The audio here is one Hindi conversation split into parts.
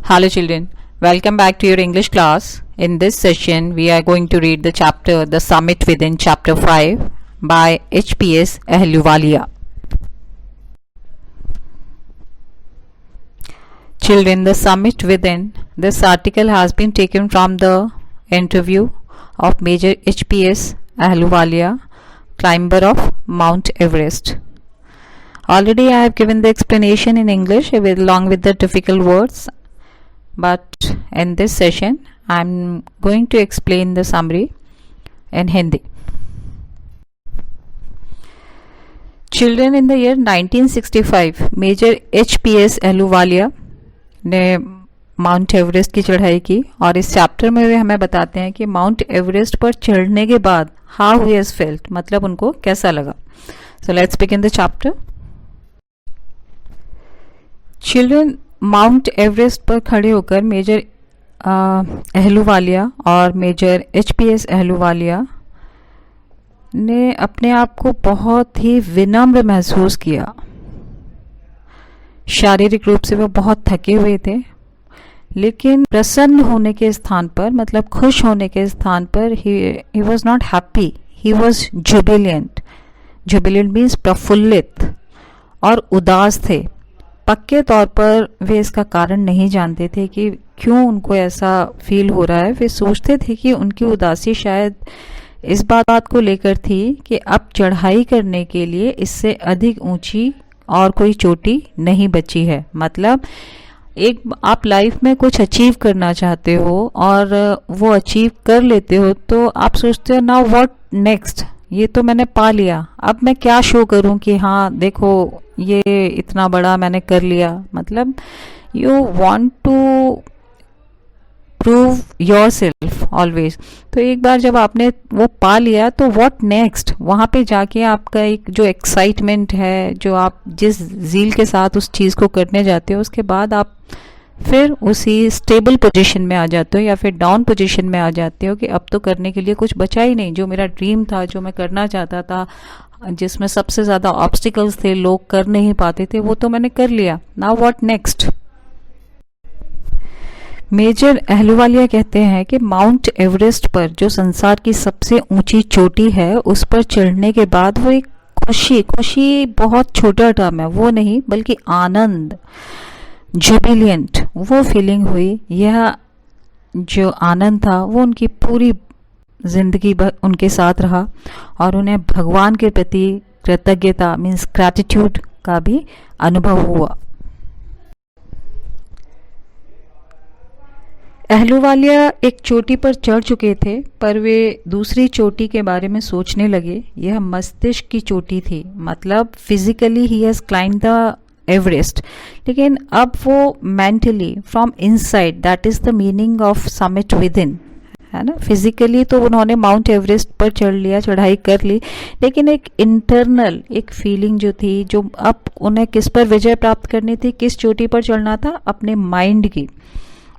Hello children, welcome back to your English class. In this session, we are going to read the chapter The Summit Within chapter 5 by H.P.S. Ahluwalia. Children, The Summit Within. This article has been taken from the interview of Major H.P.S. Ahluwalia, climber of Mount Everest. Already I have given the explanation in English along with the difficult words, but in this session I am going to explain the summary in Hindi. Children, in the year 1965 major H.P.S. Ahluwalia ने माउंट एवरेस्ट की चढ़ाई की और इस चैप्टर में वे हमें बताते हैं कि माउंट एवरेस्ट पर चढ़ने के बाद हाउ ही हैज फेल्ट, मतलब उनको कैसा लगा. So let's begin the chapter. Children, mount Everest पर खड़े होकर मेजर अहलूवालिया और मेजर H.P.S. अहलूवालिया ने अपने आप को बहुत ही विनम्र महसूस किया. शारीरिक रूप से वो बहुत थके हुए थे, लेकिन प्रसन्न होने के स्थान पर, मतलब खुश होने के स्थान पर he was not happy, he was Jubilant. Jubilant means प्रफुल्लित और उदास थे. पक्के तौर पर वे इसका कारण नहीं जानते थे कि क्यों उनको ऐसा फील हो रहा है. वे सोचते थे कि उनकी उदासी शायद इस बात को लेकर थी कि अब चढ़ाई करने के लिए इससे अधिक ऊंची और कोई चोटी नहीं बची है. मतलब एक आप लाइफ में कुछ अचीव करना चाहते हो और वो अचीव कर लेते हो तो आप सोचते हो नाउ व्हाट नेक्स्ट, ये तो मैंने पा लिया, अब मैं क्या शो करूं कि हाँ देखो ये इतना बड़ा मैंने कर लिया. मतलब you want to prove yourself always. तो एक बार जब आपने वो पा लिया तो व्हाट नेक्स्ट, वहाँ पे जाके आपका एक जो एक्साइटमेंट है, जो आप जिस जील के साथ उस चीज़ को करने जाते हो, उसके बाद आप फिर उसी स्टेबल पोजीशन में आ जाते हो या फिर डाउन पोजीशन में आ जाते हो कि अब तो करने के लिए कुछ बचा ही नहीं. जो मेरा ड्रीम था, जो मैं करना चाहता था, जिसमें सबसे ज़्यादा ऑब्स्टिकल्स थे, लोग कर नहीं पाते थे, वो तो मैंने कर लिया. Now what next. Major Ahluwalia कहते हैं कि माउंट एवरेस्ट पर, जो संसार की सबसे ऊंची चोटी है, उस पर चढ़ने के बाद वो एक खुशी बहुत छोटा टर्म है, वो नहीं बल्कि आनंद, जुबिलियंट, वो फीलिंग हुई. यह जो आनंद था वो उनकी पूरी जिंदगी भर उनके साथ रहा और उन्हें भगवान के प्रति कृतज्ञता मीन्स ग्रैटिट्यूड का भी अनुभव हुआ. अहलूवालिया एक चोटी पर चढ़ चुके थे, पर वे दूसरी चोटी के बारे में सोचने लगे. यह मस्तिष्क की चोटी थी, मतलब physically he has climb the Everest, लेकिन अब वो mentally from inside, that is the meaning of summit with in, है ना. फिजिकली तो उन्होंने माउंट एवरेस्ट पर चढ़ लिया, चढ़ाई कर ली, लेकिन एक इंटरनल एक फीलिंग जो थी, जो अब उन्हें किस पर विजय प्राप्त करनी थी, किस चोटी पर चढ़ना था, अपने माइंड की.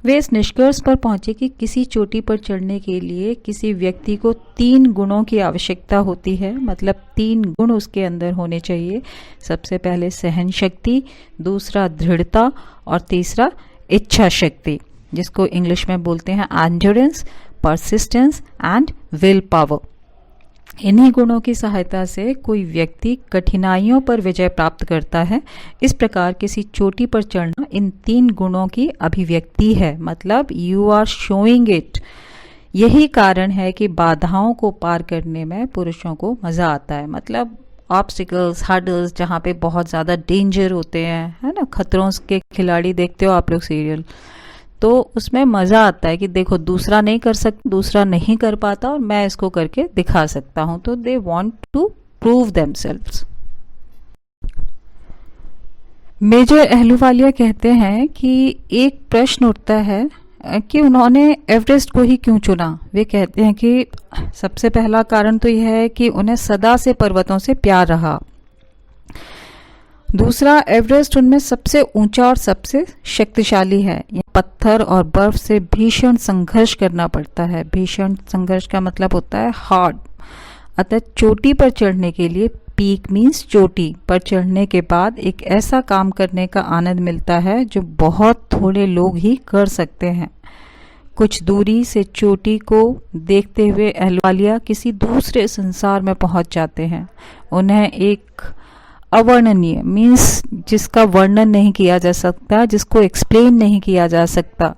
वे इस निष्कर्ष पर पहुंचे कि किसी चोटी पर चढ़ने के लिए किसी व्यक्ति को 3 गुणों की आवश्यकता होती है. मतलब 3 गुण उसके अंदर होने चाहिए. सबसे पहले सहन शक्ति, दूसरा दृढ़ता और तीसरा इच्छा शक्ति, जिसको इंग्लिश में बोलते हैं endurance, persistence and will power. इन्हीं गुणों की सहायता से कोई व्यक्ति कठिनाइयों पर विजय प्राप्त करता है. इस प्रकार किसी चोटी पर चढ़ना इन 3 गुणों की अभिव्यक्ति है. मतलब यू आर शोइंग इट. यही कारण है कि बाधाओं को पार करने में पुरुषों को मज़ा आता है. मतलब ऑब्स्टिकल्स, हर्डल्स, जहाँ पे बहुत ज़्यादा डेंजर होते हैं, है ना, खतरों के खिलाड़ी देखते हो आप लोग सीरियल, तो उसमें मज़ा आता है कि देखो दूसरा नहीं कर सकता, दूसरा नहीं कर पाता और मैं इसको करके दिखा सकता हूं. तो they want to prove themselves. Major Ahluwalia कहते हैं कि एक प्रश्न उठता है कि उन्होंने एवरेस्ट को ही क्यों चुना. वे कहते हैं कि सबसे पहला कारण तो यह है कि उन्हें सदा से पर्वतों से प्यार रहा. दूसरा, एवरेस्ट उनमें सबसे ऊंचा और सबसे शक्तिशाली है. पत्थर और बर्फ से भीषण संघर्ष करना पड़ता है. भीषण संघर्ष का मतलब होता है हार्ड. अतः चोटी पर चढ़ने के लिए पीक मीन्स चोटी पर चढ़ने के बाद एक ऐसा काम करने का आनंद मिलता है जो बहुत थोड़े लोग ही कर सकते हैं। कुछ दूरी से चोटी को देखते हुए अहलुवालिया किसी दूसरे संसार में पहुंच जाते हैं। उन्हें एक अवर्णनीय मीन्स जिसका वर्णन नहीं किया जा सकता, जिसको एक्सप्लेन नहीं किया जा सकता,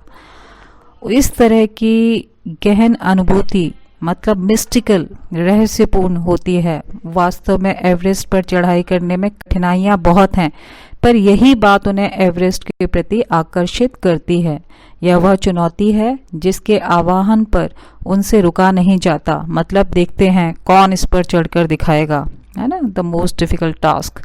इस तरह की गहन अनुभूति मतलब मिस्टिकल रहस्यपूर्ण होती है। वास्तव में एवरेस्ट पर चढ़ाई करने में कठिनाइयां बहुत हैं, पर यही बात उन्हें एवरेस्ट के प्रति आकर्षित करती है। यह वह चुनौती है जिसके आवाहन पर उनसे रुका नहीं जाता। मतलब देखते हैं कौन इस पर चढ़कर दिखाएगा, है ना, the most difficult task.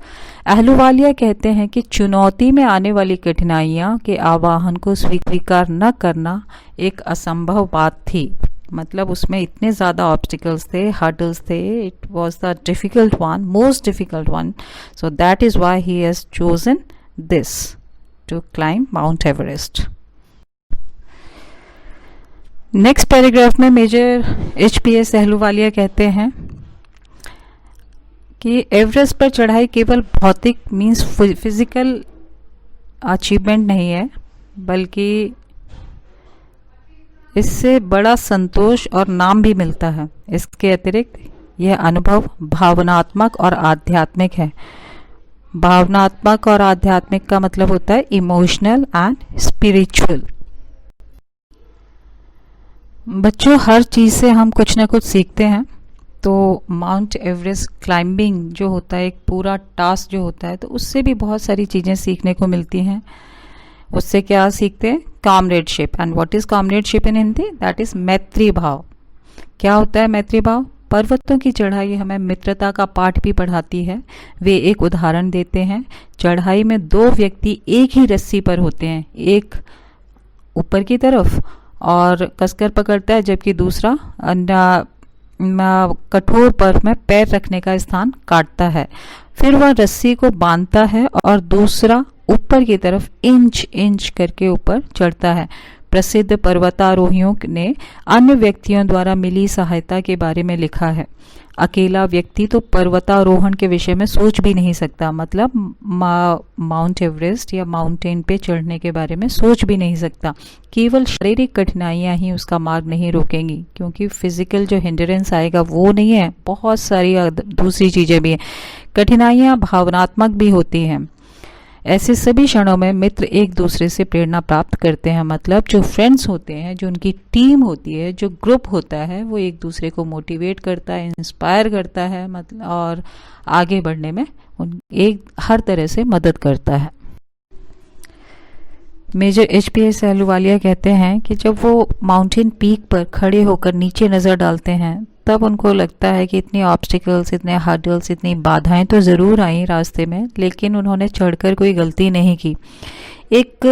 Ahluwalia कहते हैं कि चुनौती में आने वाली कठिनाइयां के आवाहन को स्वीकार न करना एक असंभव बात थी। मतलब उसमें इतने ज़्यादा ऑब्स्टिकल्स थे, हर्डल्स थे, it was the difficult one, most difficult one. So that is why he has chosen this to climb Mount Everest. Next paragraph में मेजर HPS अहलुवालिया कहते हैं कि एवरेस्ट पर चढ़ाई केवल भौतिक मीन्स फिजिकल अचीवमेंट नहीं है, बल्कि इससे बड़ा संतोष और नाम भी मिलता है। इसके अतिरिक्त यह अनुभव भावनात्मक और आध्यात्मिक है। भावनात्मक और आध्यात्मिक का मतलब होता है इमोशनल एंड स्पिरिचुअल। बच्चों, हर चीज़ से हम कुछ ना कुछ सीखते हैं। तो माउंट एवरेस्ट क्लाइंबिंग जो होता है, एक पूरा टास्क जो होता है, तो उससे भी बहुत सारी चीज़ें सीखने को मिलती हैं। उससे क्या सीखते हैं? Comradeship. And what is comradeship in Hindi? That is मैत्री भाव। क्या होता है मैत्री भाव? पर्वतों की चढ़ाई हमें मित्रता का पाठ भी पढ़ाती है। वे एक उदाहरण देते हैं। चढ़ाई में दो व्यक्ति एक ही रस्सी पर होते हैं, एक ऊपर की तरफ और कसकर पकड़ता है, जबकि दूसरा कठोर बर्फ में पैर रखने का स्थान काटता है। फिर वह रस्सी को बांधता है और दूसरा ऊपर की तरफ इंच इंच करके ऊपर चढ़ता है। प्रसिद्ध पर्वतारोहियों ने अन्य व्यक्तियों द्वारा मिली सहायता के बारे में लिखा है। अकेला व्यक्ति तो पर्वतारोहण के विषय में सोच भी नहीं सकता। मतलब माउंट एवरेस्ट या माउंटेन पे चढ़ने के बारे में सोच भी नहीं सकता। केवल शारीरिक कठिनाइयां ही उसका मार्ग नहीं रोकेंगी, क्योंकि फिजिकल जो हिंड्रेंस आएगा वो नहीं है, बहुत सारी दूसरी चीज़ें भी हैं। कठिनाइयां भावनात्मक भी होती हैं। ऐसे सभी क्षणों में मित्र एक दूसरे से प्रेरणा प्राप्त करते हैं। मतलब जो फ्रेंड्स होते हैं, जो उनकी टीम होती है, जो ग्रुप होता है, वो एक दूसरे को मोटिवेट करता है, इंस्पायर करता है, मतलब और आगे बढ़ने में एक हर तरह से मदद करता है। मेजर HPS अहलुवालिया कहते हैं कि जब वो माउंटेन पीक पर खड़े होकर नीचे नज़र डालते हैं, तब उनको लगता है कि इतनी ऑब्स्टिकल्स, इतने हर्डल्स, इतनी बाधाएं तो ज़रूर आई रास्ते में, लेकिन उन्होंने चढ़कर कोई गलती नहीं की। एक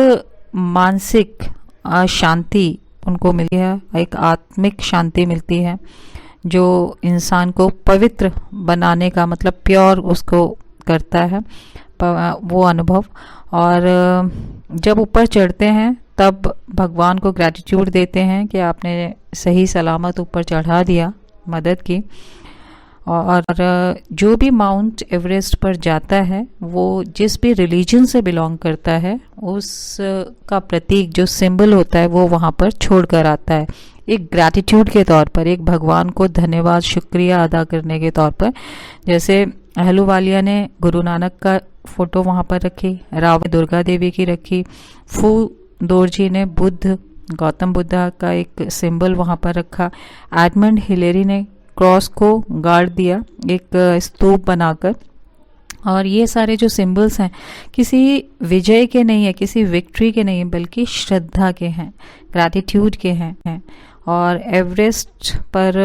मानसिक शांति उनको मिली है, एक आत्मिक शांति मिलती है जो इंसान को पवित्र बनाने का मतलब प्योर उसको करता है वो अनुभव। और जब ऊपर चढ़ते हैं तब भगवान को ग्रैटिट्यूड देते हैं कि आपने सही सलामत ऊपर चढ़ा दिया, मदद की। और जो भी माउंट एवरेस्ट पर जाता है वो जिस भी रिलीजन से बिलोंग करता है उसका प्रतीक जो सिंबल होता है वो वहाँ पर छोड़ कर आता है, एक ग्रैटिट्यूड के तौर पर, एक भगवान को धन्यवाद शुक्रिया अदा करने के तौर पर। जैसे अहलुवालिया ने गुरु नानक का फोटो वहाँ पर रखी, राव ने दुर्गा देवी की रखी, फू दोरजी ने बुद्ध गौतम बुद्धा का एक सिंबल वहाँ पर रखा, एडमंड हिलेरी ने क्रॉस को गाड़ दिया एक स्तूप बनाकर। और ये सारे जो सिंबल्स हैं किसी विजय के नहीं है, किसी विक्ट्री के नहीं है, बल्कि श्रद्धा के हैं, ग्रैटिट्यूड के हैं। और एवरेस्ट पर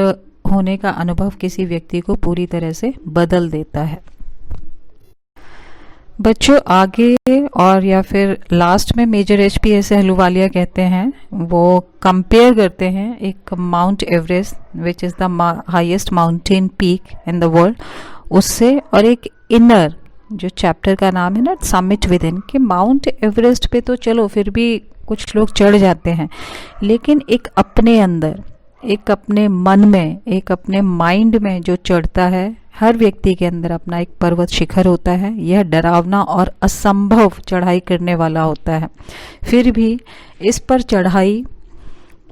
होने का अनुभव किसी व्यक्ति को पूरी तरह से बदल देता है। बच्चों आगे और या फिर लास्ट में मेजर HPS अहलुवालिया कहते हैं, वो कंपेयर करते हैं एक mount Everest which is the highest mountain peak in the world उससे, और एक इनर जो चैप्टर का नाम है ना समिट विद इन, कि माउंट एवरेस्ट पे तो चलो फिर भी कुछ लोग चढ़ जाते हैं, लेकिन एक अपने अंदर एक अपने मन में, एक अपने माइंड में जो चढ़ता है, हर व्यक्ति के अंदर अपना एक पर्वत शिखर होता है। यह डरावना और असंभव चढ़ाई करने वाला होता है। फिर भी इस पर चढ़ाई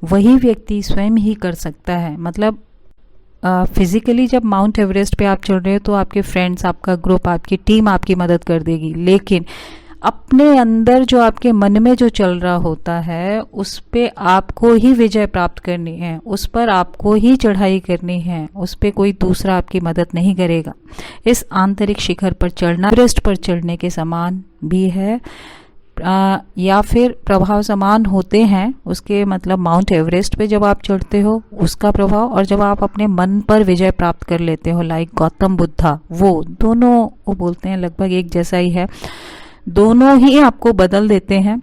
वही व्यक्ति स्वयं ही कर सकता है। मतलब फिजिकली जब माउंट एवरेस्ट पे आप चढ़ रहे हो तो आपके फ्रेंड्स, आपका ग्रुप, आपकी टीम आपकी मदद कर देगी, लेकिन अपने अंदर जो आपके मन में जो चल रहा होता है उस पे आपको ही विजय प्राप्त करनी है, उस पर आपको ही चढ़ाई करनी है, उस पे कोई दूसरा आपकी मदद नहीं करेगा। इस आंतरिक शिखर पर चढ़ना एवरेस्ट पर चढ़ने के समान भी है, या फिर प्रभाव समान होते हैं उसके। मतलब माउंट एवरेस्ट पे जब आप चढ़ते हो उसका प्रभाव, और जब आप अपने मन पर विजय प्राप्त कर लेते हो लाइक गौतम बुद्धा, वो दोनों वो बोलते हैं लगभग एक जैसा ही है, दोनों ही आपको बदल देते हैं।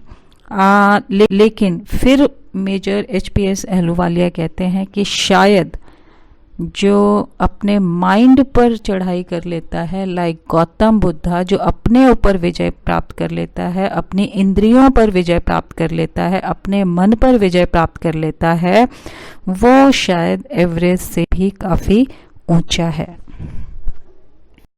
लेकिन फिर मेजर एचपीएस अहलूवालिया कहते हैं कि शायद जो अपने माइंड पर चढ़ाई कर लेता है लाइक गौतम बुद्धा, जो अपने ऊपर विजय प्राप्त कर लेता है, अपनी इंद्रियों पर विजय प्राप्त कर लेता है, अपने मन पर विजय प्राप्त कर लेता है, वो शायद एवरेस्ट से भी काफ़ी ऊंचा है।